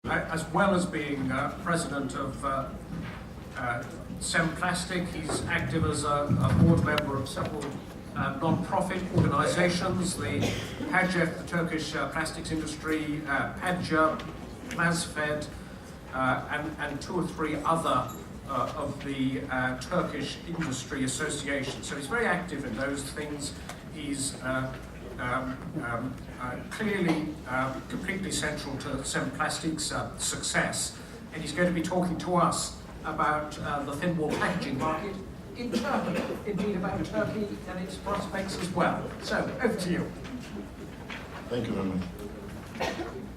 As well as being president of SEM Plastik, he's active as a board member of several non-profit organisations, the HACEP, the Turkish plastics industry, PADCA, PlasFed, and two or three other of the Turkish industry associations. So he's very active in those things. He's clearly completely central to SEM Plastik's success, and he's going to be talking to us about the Thinwall packaging market in Turkey, indeed about Turkey and its prospects as well. So, over to you. Thank you very much.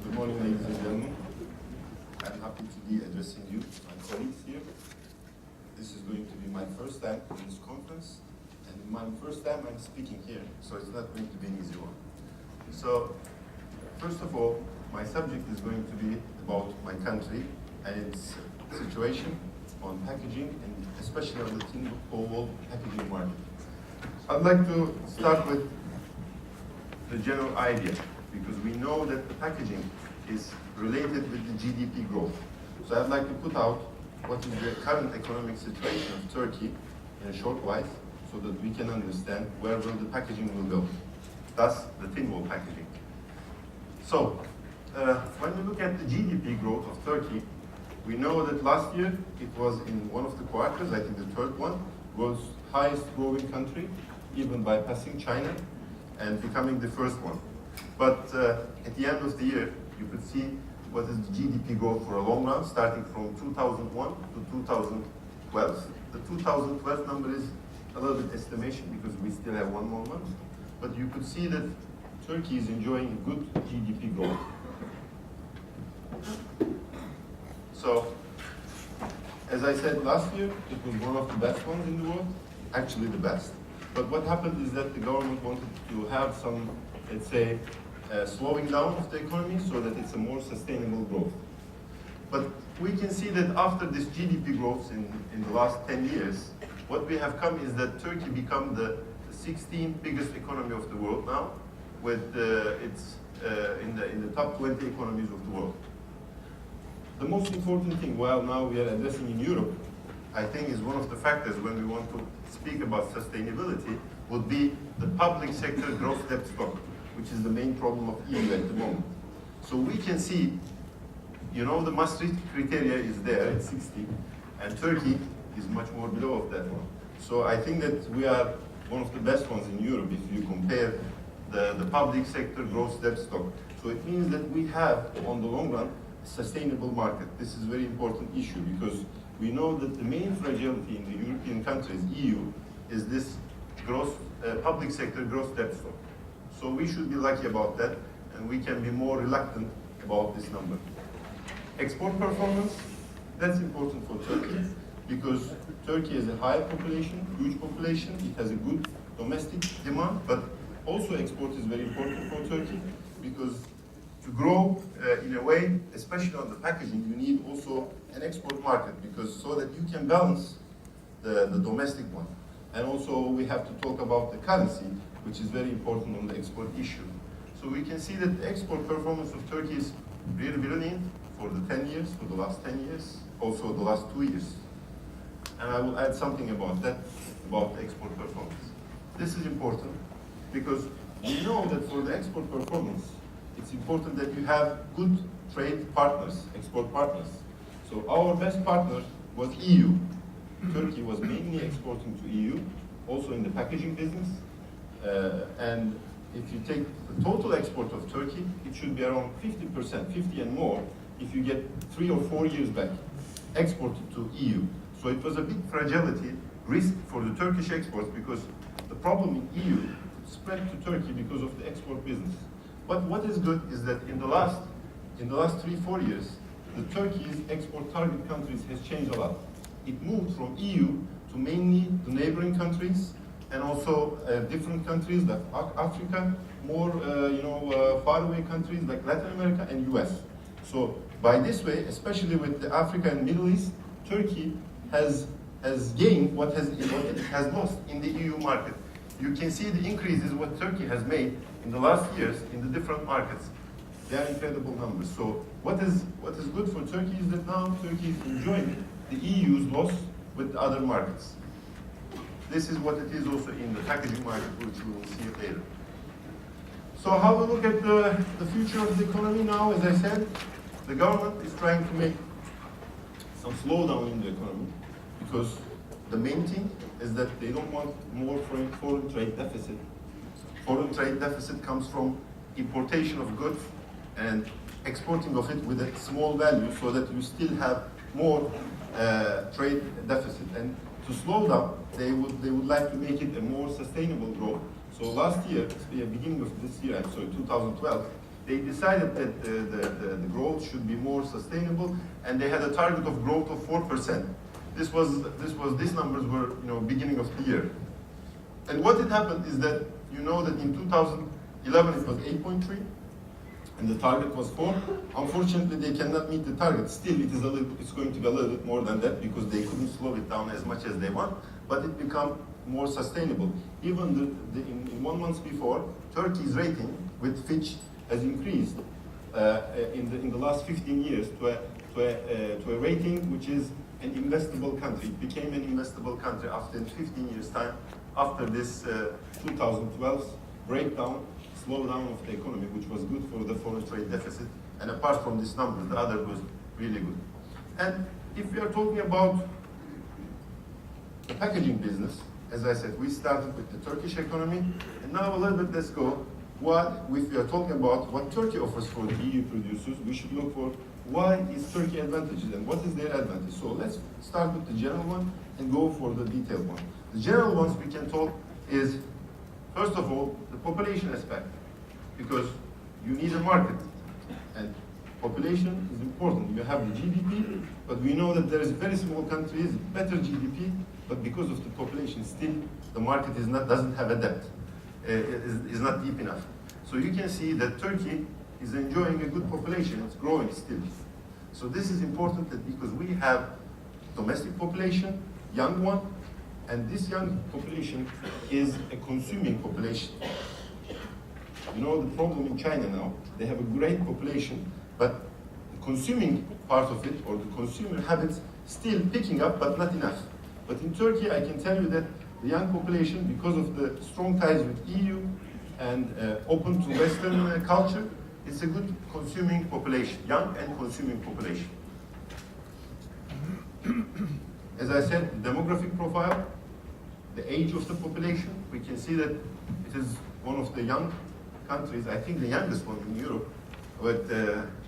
Good morning, ladies and gentlemen. I'm happy to be addressing you, my colleagues here. This is going to be my first time in this conference, and my first time I'm speaking here, so it's not going to be an easy one. So, first of all, my subject is going to be about my country and its situation on packaging, and especially on the Thinwall packaging market. I'd like to start with the general idea, because we know that the packaging is related with the GDP growth. So I'd like to put out what is the current economic situation of Turkey in a short while, so that we can understand where will the packaging will go. Thus, the Thinwall packaging. So, when we look at the GDP growth of Turkey, we know that last year it was in one of the quarters, I think the third one, was highest growing country, even bypassing China and becoming the first one. But at the end of the year, you could see what is the GDP growth for a long run, starting from 2001 to 2012. The 2012 number is a little bit estimation because we still have one more month. But you could see that Turkey is enjoying good GDP growth. So, as I said last year, it was one of the best ones in the world, actually the best. But what happened is that the government wanted to have some, let's say, slowing down of the economy so that it's a more sustainable growth. But we can see that after this GDP growth in the last 10 years, what we have come is that Turkey become the 16th biggest economy of the world now, with it's in the top 20 economies of the world. The most important thing, while now we are addressing in Europe, I think is one of the factors when we want to speak about sustainability, would be the public sector gross debt stock, which is the main problem of EU at the moment. So we can see, you know, the Maastricht criteria is there at 60, and Turkey is much more below of that one. So I think that we are one of the best ones in Europe if you compare the public sector gross debt stock. So it means that we have, on the long run, a sustainable market. This is a very important issue because we know that the main fragility in the European countries, EU, is this public sector gross debt stock. So we should be lucky about that, and we can be more reluctant about this number. Export performance, that's important for Turkey, because Turkey has a high population, huge population, it has a good domestic demand, but also export is very important for Turkey, because to grow in a way, especially on the packaging, you need also an export market, because so that you can balance the domestic one. And also we have to talk about the currency, which is very important on the export issue. So we can see that the export performance of Turkey is really brilliant for the 10 years, for the last 10 years, also the last 2 years. And I will add something about that, about the export performance. This is important because we know that for the export performance, it's important that you have good trade partners, export partners. So our best partner was EU. Turkey was mainly exporting to EU, also in the packaging business. And if you take the total export of Turkey, it should be around 50%, 50 and more, if you get 3 or 4 years back, exported to EU. So it was a big fragility, risk for the Turkish exports, because the problem in EU spread to Turkey because of the export business. But what is good is that in the last 3-4 years, the Turkey's export target countries has changed a lot. It moved from EU to mainly the neighboring countries, and also different countries like Africa, more faraway countries like Latin America and US. So by this way, especially with the Africa and Middle East, Turkey has gained what it has lost in the EU market. You can see the increases what Turkey has made in the last years in the different markets. They are incredible numbers. So what is good for Turkey is that now Turkey is enjoying the EU's loss with other markets. This is what it is also in the packaging market, which we will see later. So how we look at the future of the economy now, as I said, the government is trying to make some slowdown in the economy because the main thing is that they don't want more foreign trade deficit. Foreign trade deficit comes from importation of goods and exporting of it with a small value so that you still have more trade deficit. And to slow down, they would like to make it a more sustainable growth. So last year, beginning of this year, 2012, they decided that the growth should be more sustainable, and they had a target of growth of 4%. These numbers were beginning of the year. And what had happened is that that in 2011 it was 8.3, and the target was 4. Unfortunately, they cannot meet the target. Still, it's going to be a little bit more than that because they couldn't slow it down as much as they want, but it became more sustainable. Even in 1 month before, Turkey's rating with Fitch has increased in the last 15 years to a rating which is an investable country. It became an investable country after 15 years' time, after this 2012 breakdown, slowdown of the economy, which was good for the foreign trade deficit. And apart from this number, the other was really good. And if we are talking about the packaging business, as I said, we started with the Turkish economy, and now a little bit let's go. If we are talking about what Turkey offers for the EU producers, we should look for why is Turkey advantages and what is their advantage. So let's start with the general one and go for the detailed one. The general ones we can talk is, first of all, the population aspect, because you need a market, and population is important. You have the GDP, but we know that there is very small countries, better GDP, but because of the population, still the market doesn't have a depth, is not deep enough. So you can see that Turkey is enjoying a good population, it's growing still. So this is important because we have domestic population, young one, and this young population is a consuming population. The problem in China now, they have a great population, but the consuming part of it, or the consumer habits, still picking up, but not enough. But in Turkey, I can tell you that the young population, because of the strong ties with EU and open to Western culture, it's a good consuming population, young and consuming population. As I said, the demographic profile, the age of the population, we can see that it is one of the young countries, I think the youngest one in Europe, with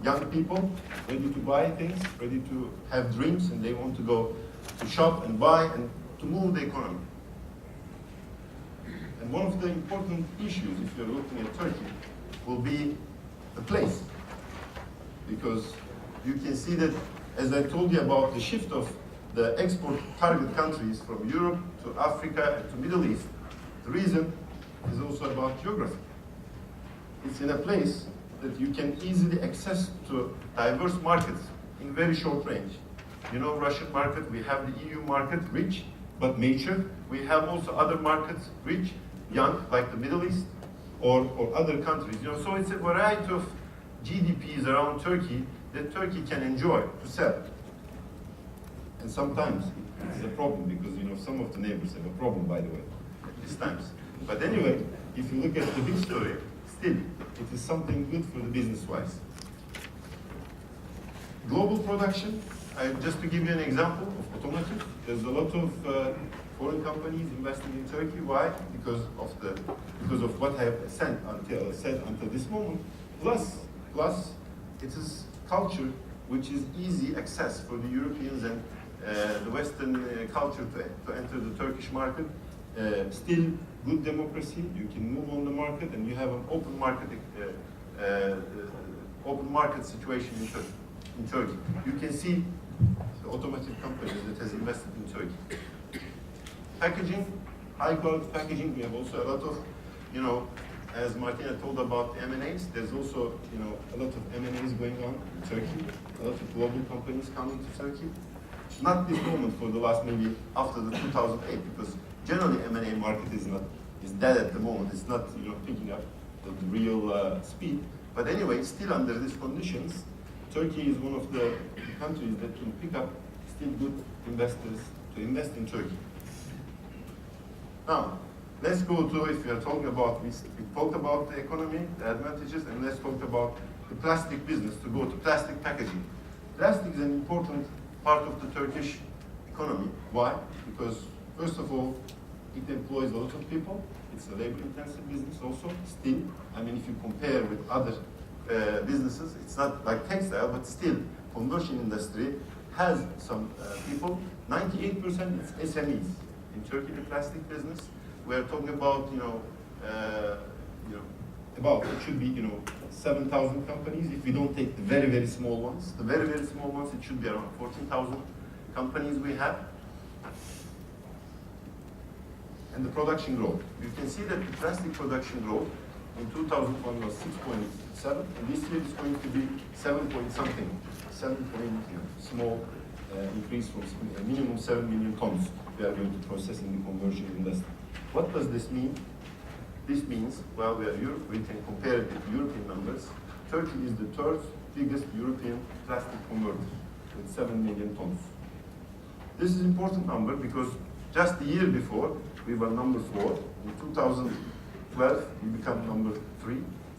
young people ready to buy things, ready to have dreams, and they want to go to shop and buy and to move the economy. And one of the important issues, if you're looking at Turkey, will be the place. Because you can see that, as I told you about the shift of the export target countries from Europe to Africa and to Middle East, the reason is also about geography. It's in a place that you can easily access to diverse markets in very short range. Russian market, we have the EU market, rich but mature. We have also other markets, rich, young, like the Middle East or other countries. So it's a variety of GDPs around Turkey that Turkey can enjoy to sell. And sometimes it's a problem because some of the neighbors have a problem, by the way, at these times. But anyway, if you look at the big story, still it is something good for the business-wise. Global production, just to give you an example of automotive, there's a lot of foreign companies investing in Turkey. Why? Because of what I have said until this moment. Plus, it is culture which is easy access for the Europeans and the Western culture to enter the Turkish market. Still good democracy. You can move on the market, and you have an open market situation in Turkey. You can see the automotive companies that has invested in Turkey. Packaging, high quality packaging. We have also a lot of, as Martina told about M&As, there's also, a lot of M&As going on in Turkey. A lot of global companies coming to Turkey. Not this moment for the last maybe after the 2008, because generally M&A market is dead at the moment. It's not, picking up the real speed. But anyway, still under these conditions, Turkey is one of the countries that can pick up still good investors to invest in Turkey. Now, let's go to, if we are talking about, we talked about the economy, the advantages, and let's talk about the plastic business, to go to plastic packaging. Plastic is an important part of the Turkish economy. Why? Because, first of all, it employs a lot of people. It's a labor-intensive business also, still. I mean, if you compare with other businesses, it's not like textile, but still, conversion industry has some people. 98% is SMEs. In Turkey, the plastic business, we're talking about, about, it should be, 7,000 companies. If we don't take the very, very small ones, it should be around 14,000 companies we have. And the production growth. You can see that the plastic production growth in 2001 was 6.7, and this year is going to be 7 point something, 7 point, small increase from minimum 7 million tons we are going to process in the conversion industry. What does this mean? This means, well, we are Europe, we can compare it with European numbers. Turkey is the third biggest European plastic converter with 7 million tons. This is an important number because just the year before, we were number 4. In 2012, we become number 3.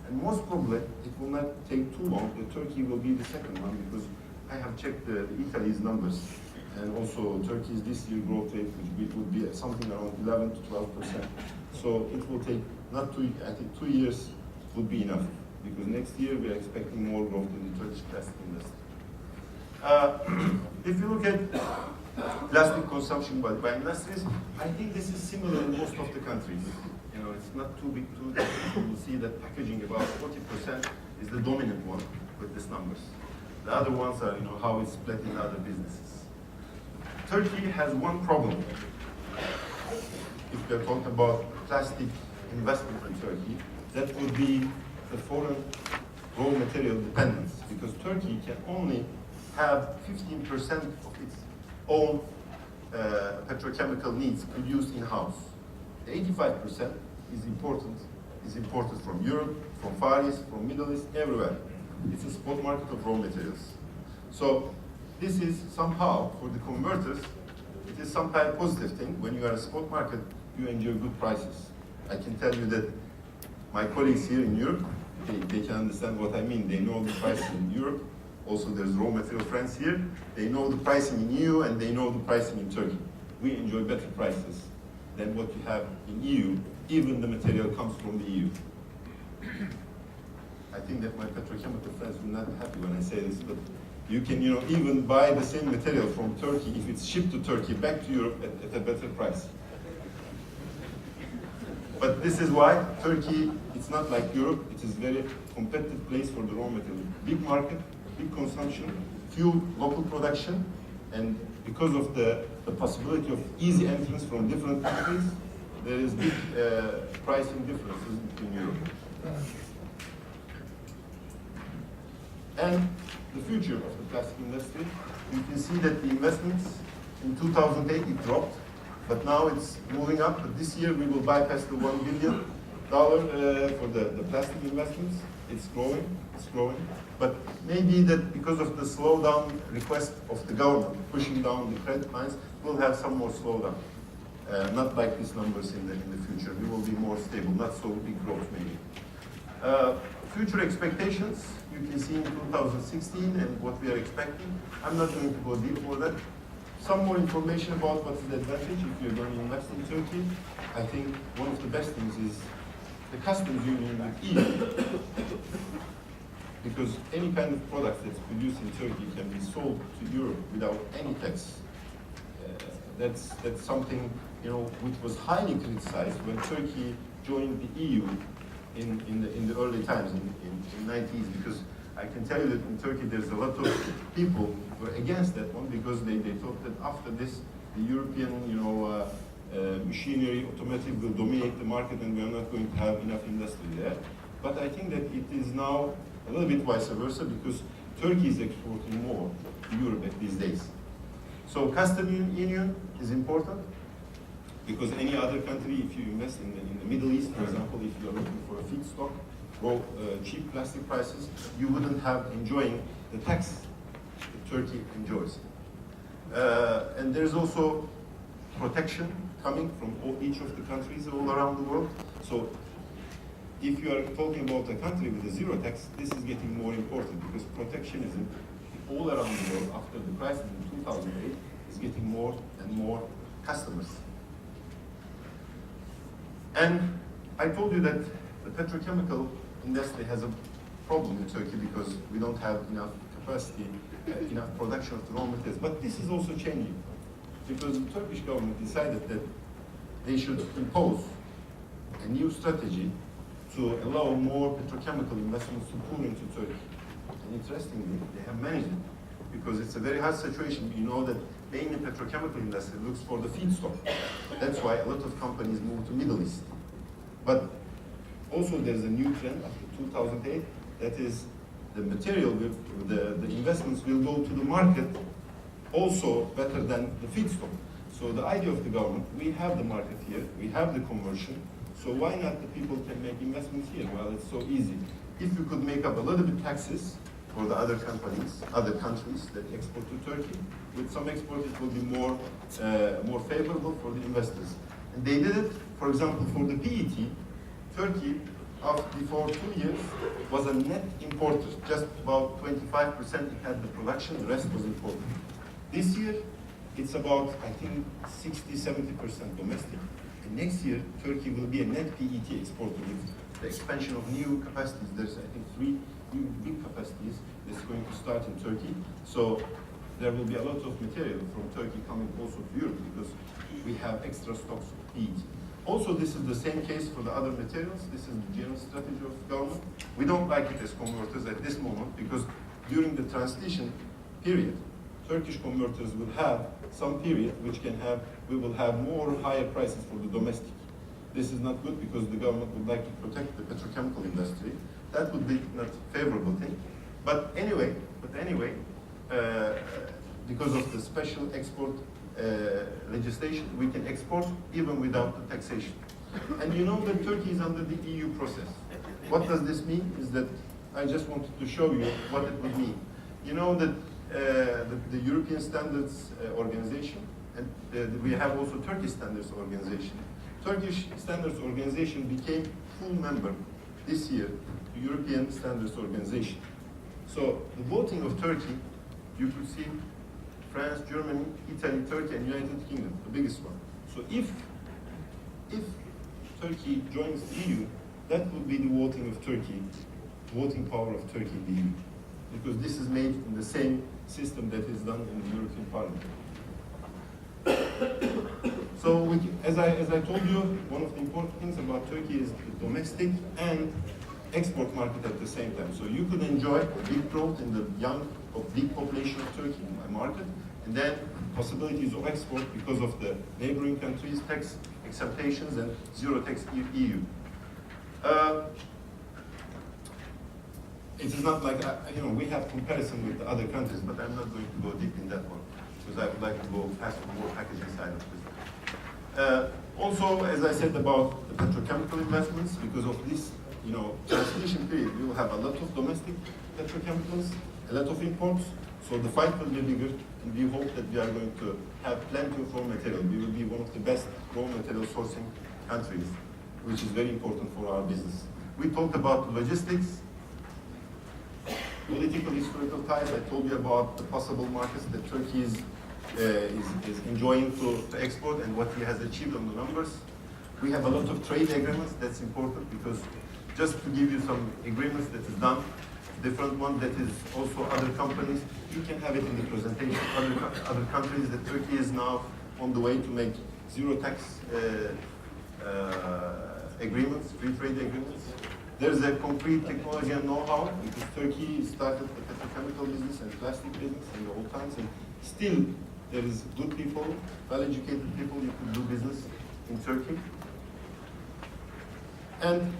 And most probably, it will not take too long that Turkey will be the second one, because I have checked the Italy's numbers. And also Turkey's this year growth rate, which would be something around 11 to 12%. So it will take not 2, I think 2 years would be enough, because next year we are expecting more growth in the Turkish plastic industry. If you look at plastic consumption by industries, I think this is similar in most of the countries. It's not too big. You will see that packaging, about 40%, is the dominant one with these numbers. The other ones are, how it's split in other businesses. Turkey has one problem. If we're talking about plastic investment in Turkey, that would be the foreign raw material dependence, because Turkey can only have 15% of its own petrochemical needs produced in-house. The 85% is imported from Europe, from Far East, from Middle East, everywhere. It's a spot market of raw materials. So this is somehow, for the converters, it is some kind of positive thing. When you are a spot market, you enjoy good prices. I can tell you that my colleagues here in Europe, they can understand what I mean. They know the prices in Europe. Also, there's raw material friends here. They know the pricing in EU and they know the pricing in Turkey. We enjoy better prices than what you have in EU, even the material comes from the EU. I think that my petrochemical friends will not be happy when I say this, but you can, even buy the same material from Turkey if it's shipped to Turkey back to Europe at a better price. But this is why Turkey, it's not like Europe, it is a very competitive place for the raw material. Big market, big consumption, few local production, and because of the possibility of easy entrance from different countries, there is big pricing differences between Europe. And the future of the plastic industry, you can see that the investments in 2008 it dropped, but now it's moving up. But this year we will bypass the $1 billion for the plastic investments. It's growing. But maybe that because of the slowdown request of the government pushing down the credit lines, we'll have some more slowdown. Not like these numbers in the future. We will be more stable, not so big growth maybe. Future expectations, you can see in 2016 and what we are expecting. I'm not going to go deep for that. Some more information about what is the advantage if you're going to invest in Turkey. I think one of the best things is the customs union with EU. Because any kind of product that's produced in Turkey can be sold to Europe without any tax. That's something which was highly criticized when Turkey joined the EU in the early times, in the 90s, because I can tell you that in Turkey there's a lot of people who were against that one, because they thought that after this the European machinery, automotive will dominate the market and we are not going to have enough industry there. But I think that it is now a little bit vice versa, because Turkey is exporting more to Europe at these days. So customs union is important, because any other country, if you invest in the Middle East, for example, if you are looking for a feedstock cheap plastic prices, you wouldn't have enjoying the tax that Turkey enjoys. And there's also protection coming from each of the countries all around the world. So if you are talking about a country with a zero tax, this is getting more important because protectionism all around the world after the crisis in 2008 is getting more and more customers. And I told you that the petrochemical industry has a problem in Turkey because we don't have enough capacity, enough production of the raw materials. But this is also changing because the Turkish government decided that they should impose a new strategy to allow more petrochemical investments to pour into Turkey. And interestingly, they have managed it because it's a very hard situation. You know that being in the petrochemical industry looks for the feedstock. That's why a lot of companies move to Middle East. But also there's a new trend after 2008, that is the material, the investments will go to the market also better than the feedstock. So the idea of the government, we have the market here, we have the conversion, so why not the people can make investments here? Well, it's so easy. If you could make up a little bit taxes for the other companies, other countries that export to Turkey, with some exports it will be more favorable for the investors. And they did it, for example, for the PET, Turkey, before 2 years, was a net importer. Just about 25% it had the production, the rest was imported. This year, it's about, I think, 60–70% domestic. And next year, Turkey will be a net PET exporter with the expansion of new capacities. There's, I think, 3 new big capacities that's going to start in Turkey. So there will be a lot of material from Turkey coming also to Europe because we have extra stocks of PET. Also, this is the same case for the other materials. This is the general strategy of the government. We don't like it as converters at this moment because during the transition period, Turkish converters will have some period which can have, we will have more higher prices for the domestic. This is not good because the government would like to protect the petrochemical industry. That would be not favorable thing. But anyway, because of the special export legislation, we can export even without the taxation. And you know that Turkey is under the EU process. What does this mean? Is that I just wanted to show you what it would mean. You know that the European Standards Organization, and we have also Turkish Standards Organization. Turkish Standards Organization became full member this year to European Standards Organization. So the voting of Turkey, you could see France, Germany, Italy, Turkey, and United Kingdom, the biggest one. So if Turkey joins the EU, that would be the voting of Turkey, voting power of Turkey in the EU. Because this is made in the same system that is done in the European Parliament. So, as I told you, one of the important things about Turkey is the domestic and export market at the same time. So you could enjoy big growth in the big population of Turkey market, and then possibilities of export because of the neighboring countries' tax acceptations and zero tax EU. It is not like, we have comparison with the other countries, but I'm not going to go deep in that one, because I would like to go past the more packaging side of this. Also, as I said about the petrochemical investments, because of this, transition period, we will have a lot of domestic petrochemicals, a lot of imports, so the fight will be bigger, and we hope that we are going to have plenty of raw material. We will be one of the best raw material sourcing countries, which is very important for our business. We talked about logistics, political historical ties. I told you about the possible markets that Turkey is enjoying to export and what he has achieved on the numbers. We have a lot of trade agreements. That's important because just to give you some agreements that is done, different one that is also other companies, you can have it in the presentation. Other countries that Turkey is now on the way to make zero tax agreements, free trade agreements. There's a concrete technology and know-how because Turkey started the petrochemical business and plastic business in the old times, and still there is good people, well-educated people you can do business in Turkey. And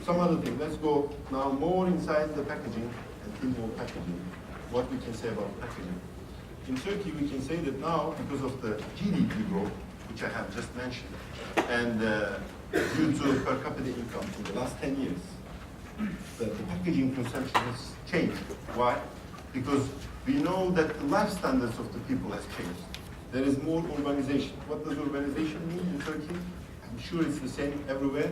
some other thing. Let's go now more inside the packaging and Thinwall packaging. What we can say about packaging. In Turkey, we can say that now, because of the GDP growth, which I have just mentioned, and due to per capita income in the last 10 years, the packaging consumption has changed. Why? Because we know that the life standards of the people has changed. There is more urbanization. What does urbanization mean in Turkey? I'm sure it's the same everywhere.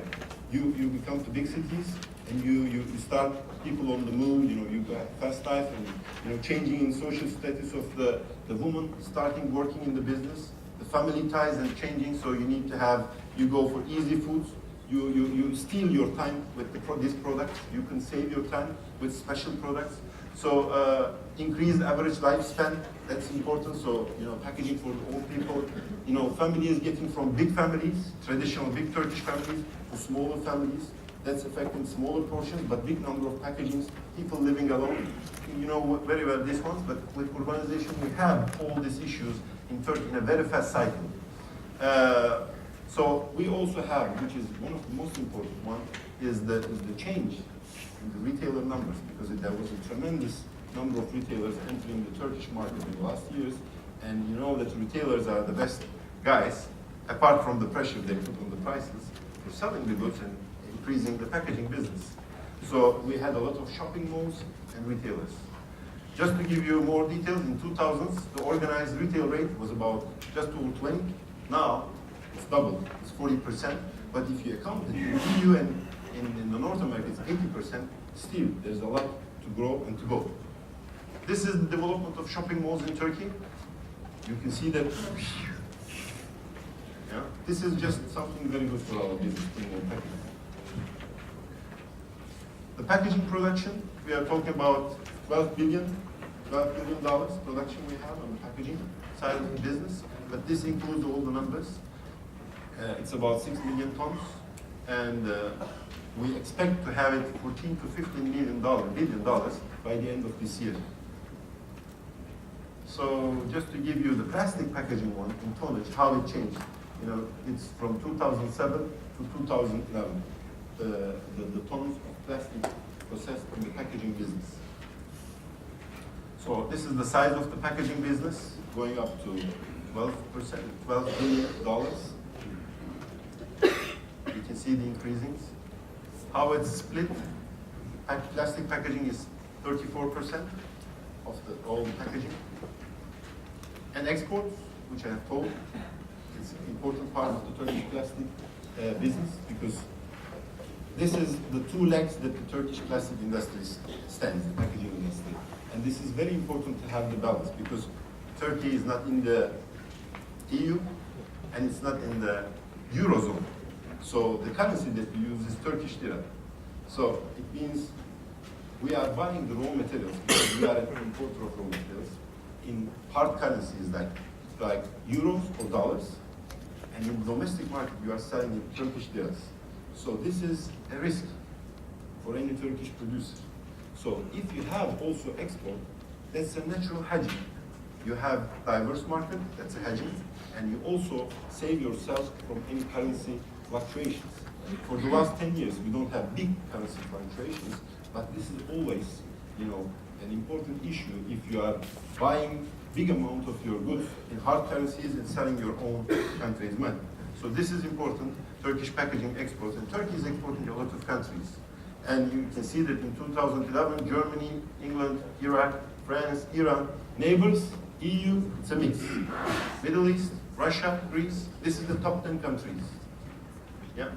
You become to big cities and you start people on the move, you got fast life and changing in social status of the woman starting working in the business, the family ties and changing, so you need to have, you go for easy foods, you steal your time with these products, you can save your time with special products. So increased average lifespan, that's important. So packaging for old people, families getting from big families, traditional big Turkish families, to smaller families. That's affecting smaller portions, but big number of packagings, people living alone. You know very well this one, but with urbanization we have all these issues in Turkey in a very fast cycle. So we also have, which is one of the most important one, is the change in the retailer numbers, because there was a tremendous number of retailers entering the Turkish market in the last years, and you know that retailers are the best guys, apart from the pressure they put on the prices, for selling the goods and increasing the packaging business. So we had a lot of shopping malls and retailers. Just to give you more details, in 2000s, the organized retail rate was about just over 20. Now, it's doubled, it's 40%. But if you account it in the EU and in the North America, it's 80%. Still, there's a lot to grow and to go. This is the development of shopping malls in Turkey. You can see that. Yeah, this is just something very good for our business. The packaging production, we are talking about $12 billion production we have on the packaging side of the business, but this includes all the numbers. It's about 6 million tons, and we expect to have it $14 to $15 billion by the end of this year. So just to give you the plastic packaging one in tonnage, how it changed. It's from 2007 to 2011, the tons of plastic processed in the packaging business. So this is the size of the packaging business, going up to $12 billion. You can see the increasing. How it's split. Plastic packaging is 34% of all the packaging. And exports, which I have told, it's an important part of the Turkish plastic business, because this is the two legs that the Turkish plastic industry stands, the packaging industry. And this is very important to have the balance, because Turkey is not in the EU and it's not in the Eurozone. So the currency that we use is Turkish lira. So it means we are buying the raw materials, because we are an importer of raw materials, in hard currencies like euros or dollars. And in the domestic market, you are selling in Turkish liras. So this is a risk for any Turkish producer. So if you have also export, that's a natural hedging. You have diverse market, that's a hedging, and you also save yourself from any currency fluctuations. For the last 10 years, we don't have big currency fluctuations, but this is always, an important issue if you are buying big amount of your goods in hard currencies and selling your own country's money. So this is important, Turkish packaging exports, and Turkey is exporting a lot of countries. And you can see that in 2011, Germany, England, Iraq, France, Iran, neighbors, EU, it's a mix. Middle East, Russia, Greece, this is the top 10 countries. Yeah,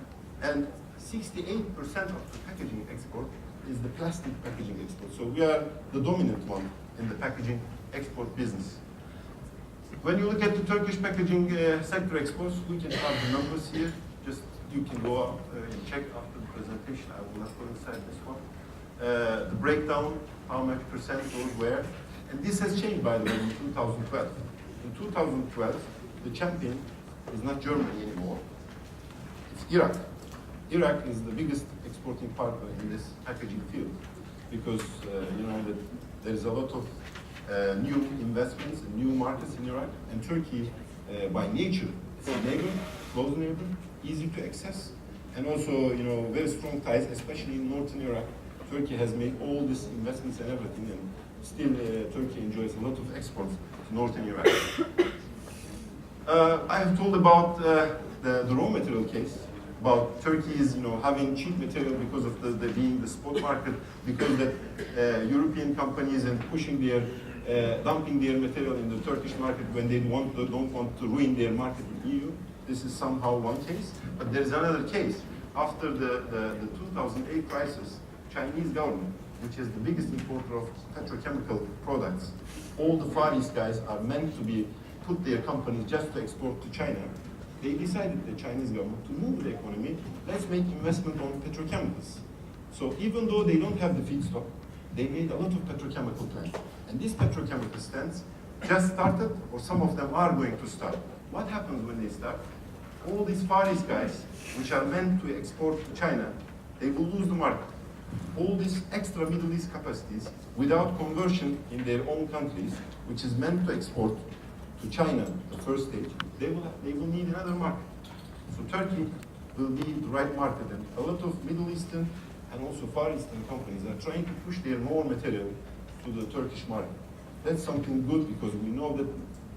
and 68% of the packaging export is the plastic packaging export. So we are the dominant one in the packaging export business. When you look at the Turkish packaging sector exports, we can have the numbers here. Just you can go up and check after the presentation. I will not go inside this one. The breakdown, how much percent goes where. And this has changed, by the way, in 2012. In 2012, the champion is not Germany anymore. It's Iraq. Iraq is the biggest exporting partner in this packaging field, because that there's a lot of new investments and new markets in Iraq, and Turkey, by nature, is a neighbor, close neighbor, easy to access, and also very strong ties, especially in northern Iraq. Turkey has made all these investments and everything, and still Turkey enjoys a lot of exports to northern Iraq. I have told about the raw material case. about Turkey is, having cheap material because of the being the spot market, because that European companies and pushing their, dumping their material in the Turkish market when they don't want to ruin their market in EU. This is somehow one case, but there is another case. After the 2008 crisis, Chinese government, which is the biggest importer of petrochemical products, all the Far East guys are meant to be put their companies just to export to China. They decided, the Chinese government, to move the economy. Let's make investment on petrochemicals. So even though they don't have the feedstock, they made a lot of petrochemical plants. And these petrochemical plants just started, or some of them are going to start. What happens when they start? All these Far East guys, which are meant to export to China, they will lose the market. All these extra Middle East capacities, without conversion in their own countries, which is meant to export to China, the first stage, they will need another market. So Turkey will be the right market, and a lot of Middle Eastern and also Far Eastern companies are trying to push their raw material to the Turkish market. That's something good, because we know that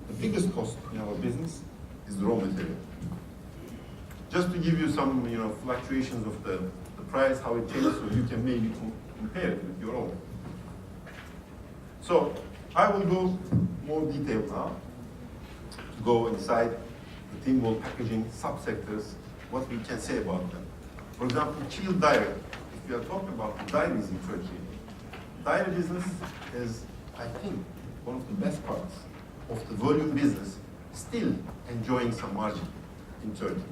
the biggest cost in our business is the raw material. Just to give you some fluctuations of the price, how it changes, so you can maybe compare it with your own. So I will go more detail now, to go inside the Thinwall packaging subsectors, what we can say about them. For example, chilled dairy. If we are talking about the dairies in Turkey, dairy business is, I think, one of the best parts of the volume business, still enjoying some margin in Turkey.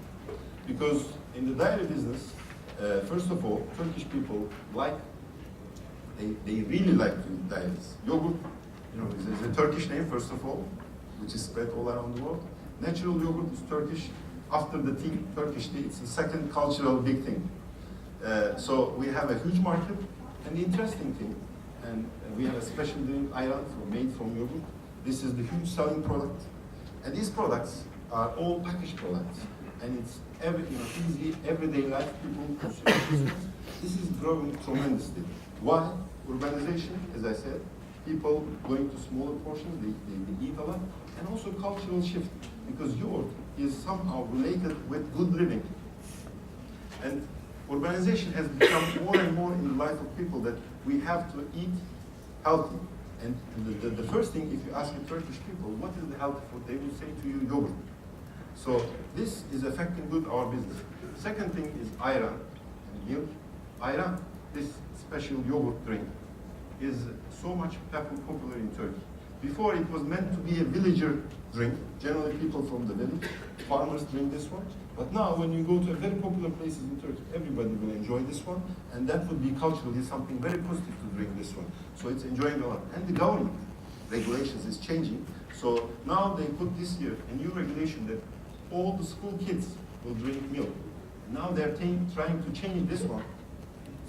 Because in the dairy business, first of all, Turkish people they really like to eat dairies. Yogurt, is a Turkish name, first of all, which is spread all around the world. Natural yogurt is Turkish. After the tea, Turkish tea, it's the second cultural big thing. So we have a huge market, and the interesting thing, and we have a special drink, ayran, made from yogurt. This is the huge selling product. And these products are all packaged products. And it's easy, everyday life, people consume. This is growing tremendously. Why? Urbanization, as I said, people going to smaller portions, they eat a lot, and also cultural shift, because yogurt is somehow related with good living. And urbanization has become more and more in the life of people that we have to eat healthy. And the first thing, if you ask the Turkish people, what is the healthy food, they will say to you, yogurt. So this is affecting good our business. Second thing is ayran and milk. Ayran, this special yogurt drink, is so much popular in Turkey. Before it was meant to be a villager drink. Generally people from the village, farmers drink this one. But now when you go to very popular places in Turkey, everybody will enjoy this one. And that would be culturally something very positive to drink this one. So it's enjoying a lot. And the government regulations is changing. So now they put this year a new regulation that all the school kids will drink milk. Now they're trying to change this one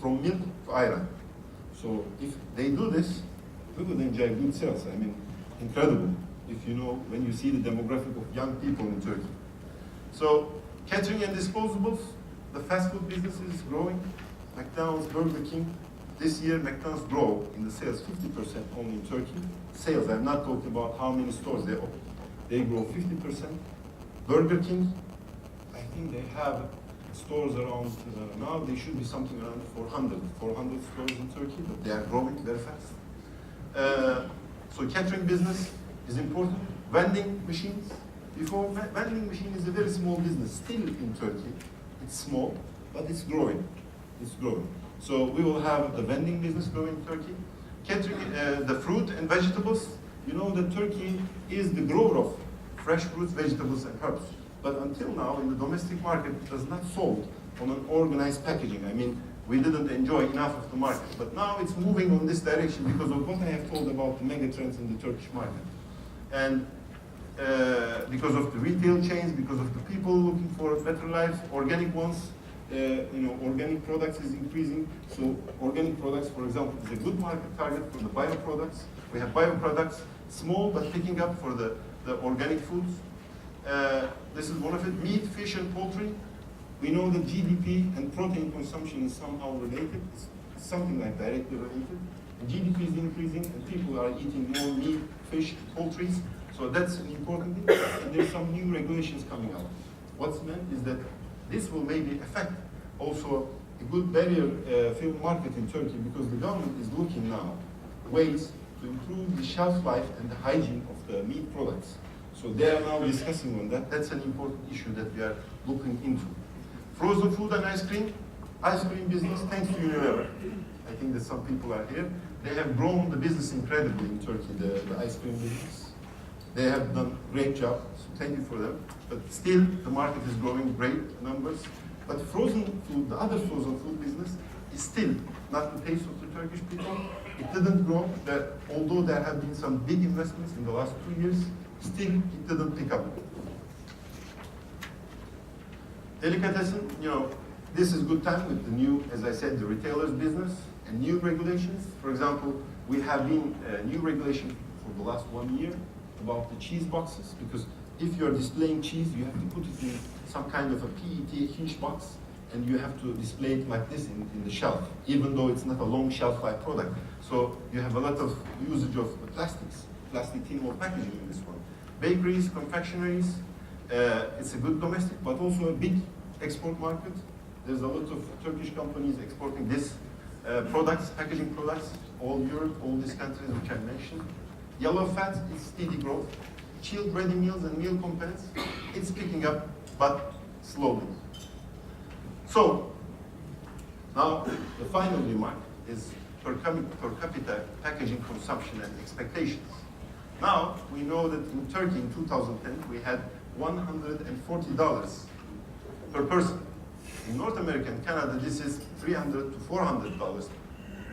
from milk to ayran. So if they do this, we will enjoy good sales. I mean, incredible. If when you see the demographic of young people in Turkey. So catering and disposables, the fast food business is growing. McDonald's, Burger King. This year, McDonald's grow in the sales 50% only in Turkey. Sales, I'm not talking about how many stores they open. They grow 50%. Burger King, I think they have stores around, now they should be something around 400 stores in Turkey, but they are growing very fast. So catering business is important. Vending machines. Before, vending machine is a very small business still in Turkey. It's small, but it's growing. It's growing. So we will have the vending business growing in Turkey. Catering, the fruit and vegetables. You know that Turkey is the grower of fresh fruits, vegetables, and herbs. But until now, in the domestic market, it was not sold on an organized packaging. I mean, we didn't enjoy enough of the market. But now it's moving on this direction because of what I have told about the mega trends in the Turkish market. And because of the retail chains, because of the people looking for a better life, organic ones, organic products is increasing. So organic products, for example, is a good market target for the bio products. We have bio products, small but picking up for the organic foods. This is one of it. Meat, fish, and poultry. We know that GDP and protein consumption is somehow related. It's something like directly related. And GDP is increasing, and people are eating more meat, fish, poultry. So that's an important thing. And there's some new regulations coming out. What's meant is that this will maybe affect also a good barrier film market in Turkey, because the government is looking now ways to improve the shelf life and the hygiene of the meat products. So they are now discussing on that. That's an important issue that we are looking into. Frozen food and ice cream business, thanks to Unilever. I think that some people are here. They have grown the business incredibly in Turkey, the ice cream business. They have done a great job, so thank you for them. But still, the market is growing great numbers. But frozen food, the other frozen food business, is still not the taste of the Turkish people. It didn't grow, although there have been some big investments in the last 2 years, still it didn't pick up. Delicatessen, this is good time with the new, as I said, the retailers business and new regulations. For example, we have been new regulation for the last 1 year about the cheese boxes, because if you're displaying cheese, you have to put it in some kind of a PET hinge box, and you have to display it like this in the shelf, even though it's not a long shelf life product. So you have a lot of usage of plastics, plastic Thinwall packaging in this one. Bakeries, confectionaries, it's a good domestic, but also a big export market. There's a lot of Turkish companies exporting this products, packaging products, all Europe, all these countries which I mentioned. Yellow fat is steady growth. Chilled ready meals and meal components, it's picking up, but slowly. So, now the final remark is per capita packaging consumption and expectations. Now, we know that in Turkey in 2010, we had $140 per person. In North America and Canada, this is $300 to $400.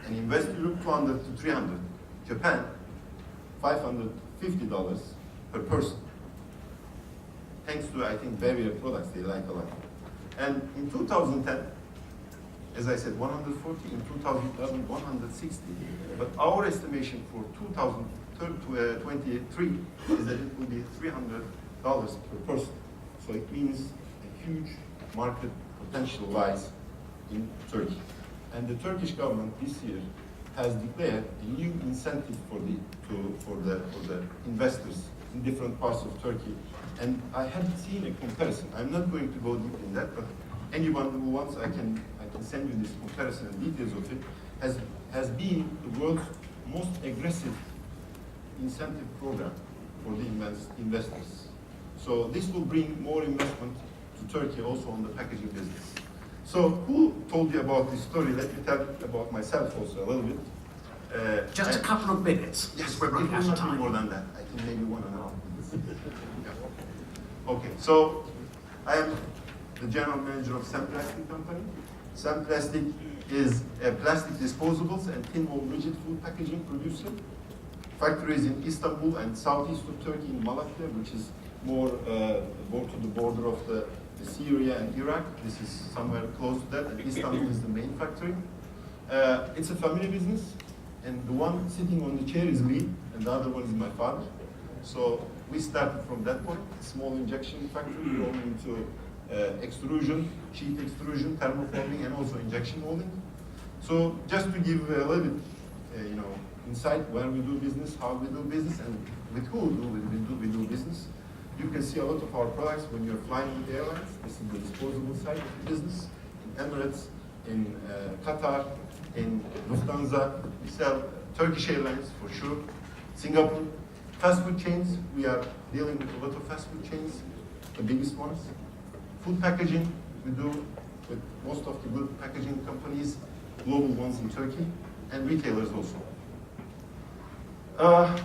And in West Europe, $200 to $300. Japan, $550 per person. Thanks to, I think, barrier products they like a lot. And in 2010, as I said, 140, in 2011, 160. But our estimation for 2023 is that it will be $300 per person. So it means a huge market potential lies in Turkey. And the Turkish government this year has declared a new incentive for the investors in different parts of Turkey. And I have seen a comparison. I'm not going to go deep in that, but anyone who wants, I can send you this comparison and details of it, has been the world's most aggressive incentive program for the investors. So this will bring more investment to Turkey also on the packaging business. So who told you about this story? Let me tell you about myself also a little bit. Just a couple of minutes. Yes, we're running out of time. More than that. I think maybe 1.5 minutes. Yeah. Okay, so I am the general manager of SEM Plastik company. SEM Plastik is a plastic disposables and Thinwall rigid food packaging producer. Factories in Istanbul and southeast of Turkey in Malatya, which is more to the border of the Syria and Iraq. This is somewhere close to that, and Istanbul is the main factory. It's a family business, and the one sitting on the chair is me, and the other one is my father. So we started from that point, a small injection factory going into extrusion, sheet extrusion, thermoforming, and also injection molding. So just to give a little bit, insight where we do business, how we do business, and with who we do business. You can see a lot of our products when you're flying with airlines. This is the disposable side of the business. In Emirates, in Qatar, in Lufthansa, we sell Turkish Airlines for sure. Singapore, fast food chains, we are dealing with a lot of fast food chains, the biggest ones. Food packaging, we do with most of the good packaging companies, global ones in Turkey, and retailers also.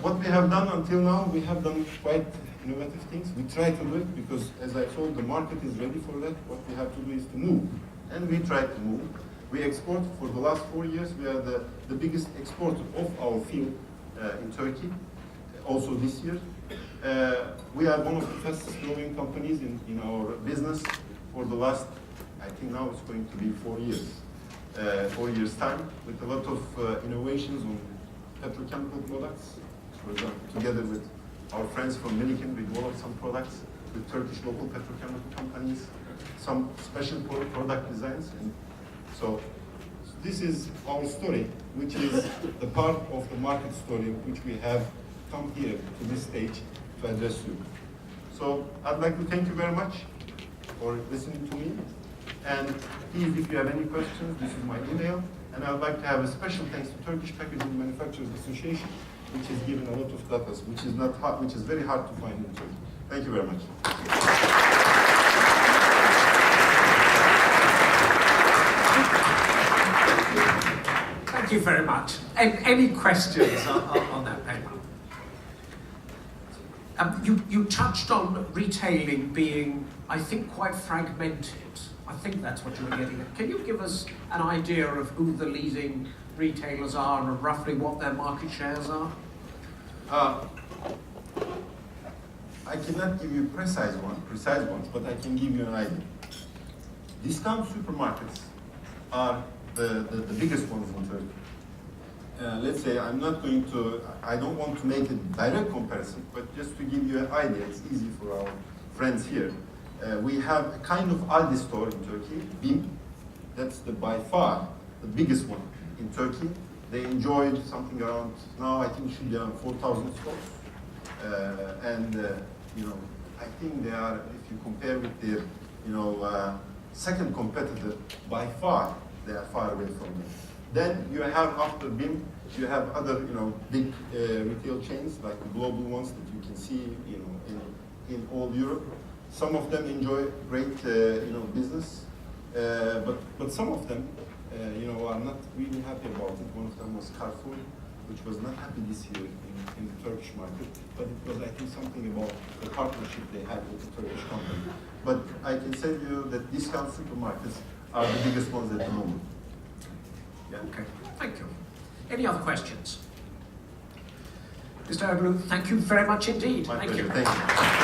What we have done until now, we have done quite innovative things. We try to do it because, as I told, the market is ready for that. What we have to do is to move, and we try to move. We export for the last 4 years. We are the biggest exporter of our field in Turkey, also this year. We are one of the fastest growing companies in our business for the last, I think now it's going to be 4 years. 4 years time, with a lot of innovations on petrochemical products. For example, together with our friends from Milliken, we developed some products with Turkish local petrochemical companies, some special product designs. And so this is our story, which is the part of the market story which we have come here to this stage to address you. So I'd like to thank you very much for listening to me. And please, if you have any questions, this is my email. And I would like to have a special thanks to Turkish Packaging Manufacturers Association, which has given a lot of data, which is not hard, which is very hard to find in Turkey. Thank you very much. Thank you very much. Any questions on that paper? You touched on retailing being, I think, quite fragmented. I think that's what you were getting at. Can you give us an idea of who the leading retailers are and roughly what their market shares are? I cannot give you precise ones, but I can give you an idea. Discount supermarkets are the biggest ones in Turkey. Let's say I don't want to make a direct comparison, but just to give you an idea, it's easy for our friends here. We have a kind of Aldi store in Turkey, BİM. That's by far the biggest one in Turkey. They enjoyed something around, now I think it should be around 4,000 stores. I think they are, if you compare with their, second competitor, by far, they are far away from them. Then you have, after BİM, you have other, big retail chains, like the global ones that you can see, in all Europe. Some of them enjoy great, business, but some of them, are not really happy about it. One of them was Carrefour, which was not happy this year in the Turkish market, but it was, I think, something about the partnership they had with the Turkish company. But I can tell you that discount supermarkets are the biggest ones at the moment. Yeah. Okay, thank you. Any other questions? Mr. ERODLU, thank you very much indeed. My Thank pleasure. you. Thank you.